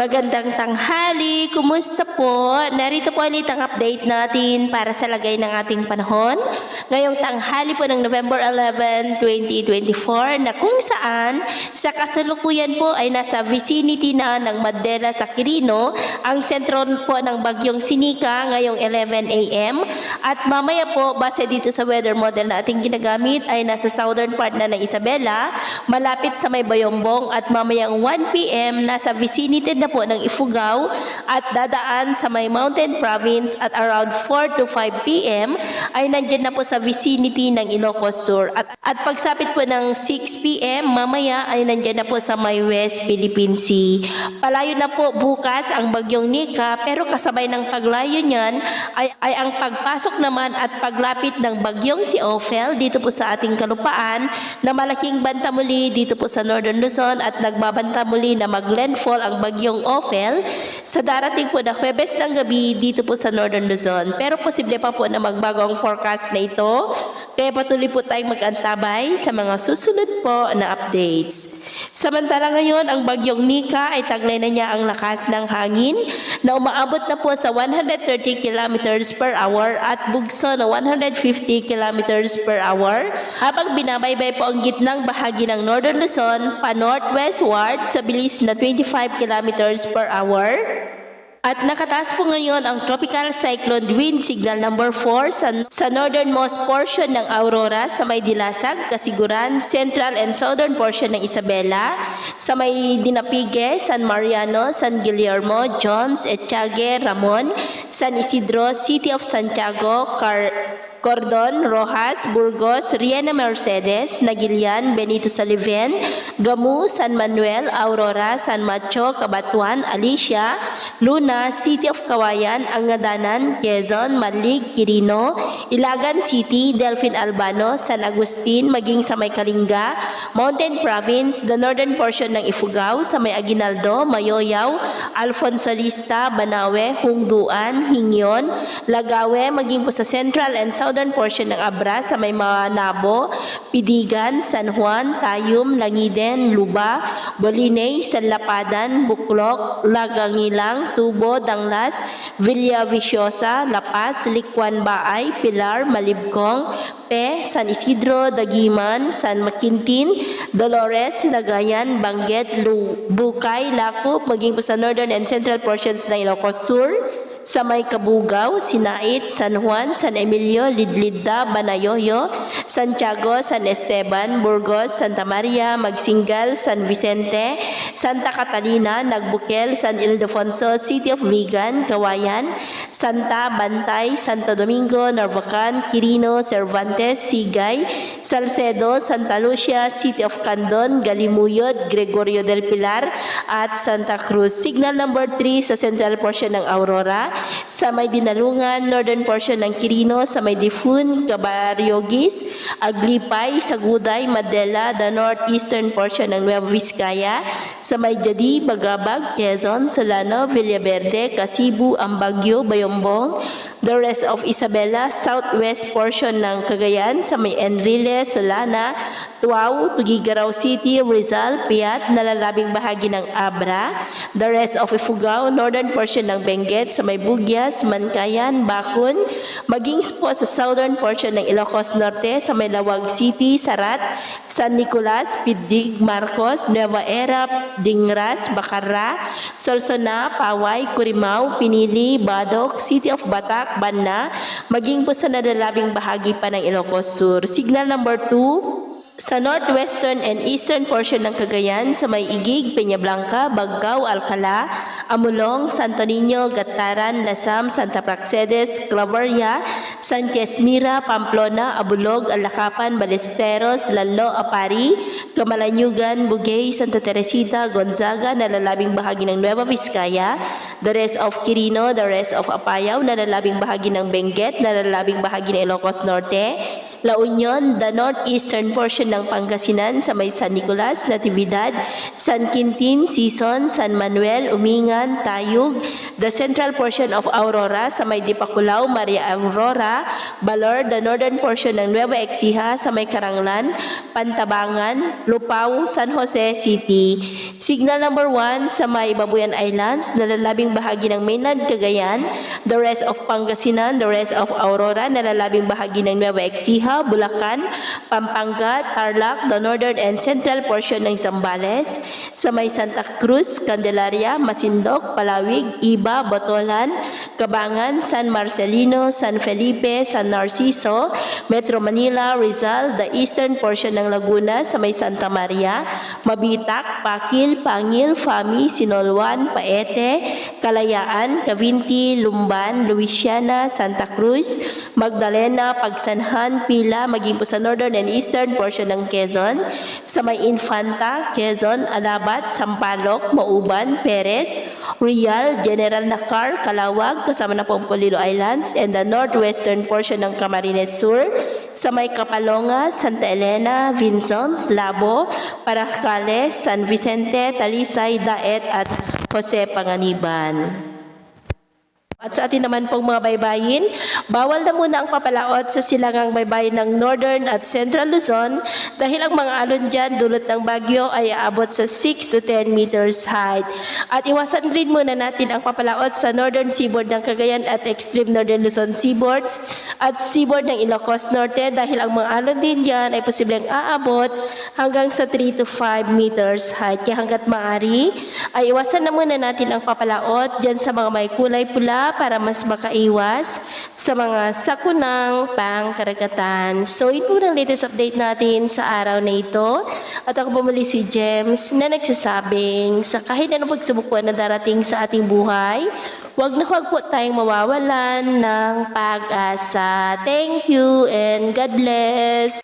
Magandang tanghali, kumusta po? Narito po ulit ang update natin para sa lagay ng ating panahon. Ngayong tanghali po ng November 11, 2024 na kung saan sa kasalukuyan po ay nasa vicinity na ng Mandela sa Quirino ang sentro po ng bagyong Sinika ngayong 11 a.m. At mamaya po, base dito sa weather model na ating ginagamit ay nasa southern part na ng Isabela, malapit sa may Bayombong at mamayang 1 p.m. nasa vicinity na po ng Ifugao at dadaan sa may Mountain Province at around 4 to 5 p.m. ay nandyan na po sa vicinity ng Ilocos Sur. At pagsapit po ng 6 p.m. mamaya ay nandyan na po sa may West Philippine Sea. Palayo na po bukas ang bagyong Nika pero kasabay ng paglayo niyan ay ang pagpasok naman at paglapit ng bagyong si Ophel dito po sa ating kalupaan na malaking banta muli dito po sa Northern Luzon at nagbabanta muli na mag-landfall ang bagyong Ophel sa darating po na Huwebes ng gabi dito po sa Northern Luzon. Pero posible pa po na magbago ang forecast na ito. Kaya patuloy po tayong mag-antabay sa mga susunod po na updates. Samantala ngayon, ang bagyong Nika ay taglay na niya ang lakas ng hangin na umaabot na po sa 130 kilometers per hour at bugso na 150 kilometers per hour habang binabaybay po ang gitnang bahagi ng Northern Luzon pa-northwestward sa bilis na 25 kilometers per hour. At nakataas po ngayon ang Tropical Cyclone Wind Signal number 4 sa northernmost portion ng Aurora, sa may Dilasag, Kasiguran, Central and Southern portion ng Isabela, sa may Dinapigue, San Mariano, San Guillermo, Jones, Etiague, Ramon, San Isidro, City of Santiago, Cordon, Rojas, Burgos, Riena Mercedes, Nagilian, Benito Saliven, Gamu, San Manuel, Aurora, San Macho, Cabatuan, Alicia, Luna, City of Kawayan, Angadanan, Quezon, Malig, Quirino, Ilagan City, Delfin Albano, San Agustin, maging sa may Kalinga, Mountain Province, the northern portion ng Ifugao, sa may Aguinaldo, Mayoyaw, Alfonso Lista, Banawe, Hungduan, Hingyon, Lagawe, maging po sa Central and Southern portion ng Abra, sa may Manabo, Pidigan, San Juan, Tayum, Langiden, Luba, Bolinay, San Lapadan, Buklok, Lagangilang, Tubo, Danglas, Villa Viciosa, La Paz, Likwan Baay, Pilar, Malibkong, San Isidro, Dagiman, San Maquintin, Dolores, Lagayan, Banguet, Bukay, Lacup, maging po sa northern and central portions ng Ilocos Sur, sa may Kabugao, Sinait, San Juan, San Emilio, Lidlida, Banayoyo, Santiago, San Esteban, Burgos, Santa Maria, Magsingal, San Vicente, Santa Catalina, Nagbukel, San Ildefonso, City of Vigan, Kawayan, Santa, Bantay, Santo Domingo, Narvacan, Quirino, Cervantes, Sigay, Salcedo, Santa Lucia, City of Candon, Galimuyod, Gregorio del Pilar, at Santa Cruz. Signal number 3 sa central portion ng Aurora, sa may Dinalungan, northern portion ng Quirino, sa may Difun, Cabariogis, Aglipay, Saguday, Madela, the northeastern portion ng Nueva Vizcaya, sa may Jadi, Bagabag, Quezon, Solano, Villaverde, Casibu, Ambagyo, Bayombong, the rest of Isabela, southwest portion ng Cagayan, sa may Enrile, Solana, Tuao, Tugigaraw City, Rizal, Piat, nalalabing bahagi ng Abra, the rest of Ifugao, northern portion ng Benguet, sa may Bugyas, Mankayan, Bakun, maging po sa southern portion ng Ilocos Norte, sa may Lawag City, Sarat, San Nicolas, Pidig, Marcos, Nueva Era, Dingras, Bacarra, Solsona, Paway, Curimao, Pinili, Badok, City of Batak, Banna, maging po sa nalalabing bahagi pa ng Ilocos Sur. Signal number 2, sa northwestern and eastern portion ng Cagayan, sa may Igig, Peñablanca, Baggao, Alcala, Amulong, Santo Niño, Gataran, Lasam, Santa Praxedes, Claveria, Sanchez Mira, Pamplona, Abulog, Alacapan, Balesteros, Lalo, Apari, Camalanyugan, Bugay, Santa Teresita, Gonzaga, nalalabing bahagi ng Nueva Vizcaya, the rest of Quirino, the rest of Apayao, nalalabing bahagi ng Benguet, nalalabing bahagi ng Ilocos Norte, La Union, the northeastern portion ng Pangasinan sa may San Nicolas, Natividad, San Quintin, Sison, San Manuel, Umingan, Tayug, the central portion of Aurora sa may Dipakulaw, Maria Aurora, Baler, the northern portion ng Nueva Ecija sa may Karanglan, Pantabangan, Lupao, San Jose City. Signal number 1 sa may Babuyan Islands, nalalabing bahagi ng mainland Cagayan, the rest of Pangasinan, the rest of Aurora, nalalabing bahagi ng Nueva Ecija, Bulacan, Pampanga, Tarlac, the northern and central portion ng Zambales, sa may Santa Cruz, Candelaria, Masinloc, Palawig, Iba, Botolan, Cabangan, San Marcelino, San Felipe, San Narciso, Metro Manila, Rizal, the eastern portion ng Laguna sa may Santa Maria, Mabitak, Pakil, Pangil, Fami, Sinolwan, Paete, Kalayaan, Cavinti, Lumban, Luisiana, Santa Cruz, Magdalena, Pagsanhan, Pila, maging po sa northern and eastern portion ng Quezon, sa may Infanta, Quezon, Alabat, Sampaloc, Mauban, Perez, Real, General Nakar, Calawag, kasama na po ang Polillo Islands, and the northwestern portion ng Camarines Sur, sa may Kapalonga, Santa Elena, Vinzons, Labo, Paracales, San Vicente, Talisay, Daet at Jose Panganiban. At sa atin naman pong mga baybayin, bawal na muna ang papalaot sa silangang baybayin ng Northern at Central Luzon dahil ang mga alon dyan dulot ng bagyo ay aabot sa 6 to 10 meters height. At iwasan rin muna natin ang papalaot sa Northern Seaboard ng Cagayan at Extreme Northern Luzon Seaboards at Seaboard ng Ilocos Norte dahil ang mga alon din dyan ay posibleng aabot hanggang sa 3 to 5 meters height. Kaya hanggat maaari ay iwasan na muna natin ang papalaot dyan sa mga may kulay pula para mas makaiwas sa mga sakunang pangkaragatan. So, ito ang latest update natin sa araw na ito. At ako bumuli si James na nagsasabing sa kahit anong pagsubok na darating sa ating buhay, huwag po tayong mawawalan ng pag-asa. Thank you and God bless.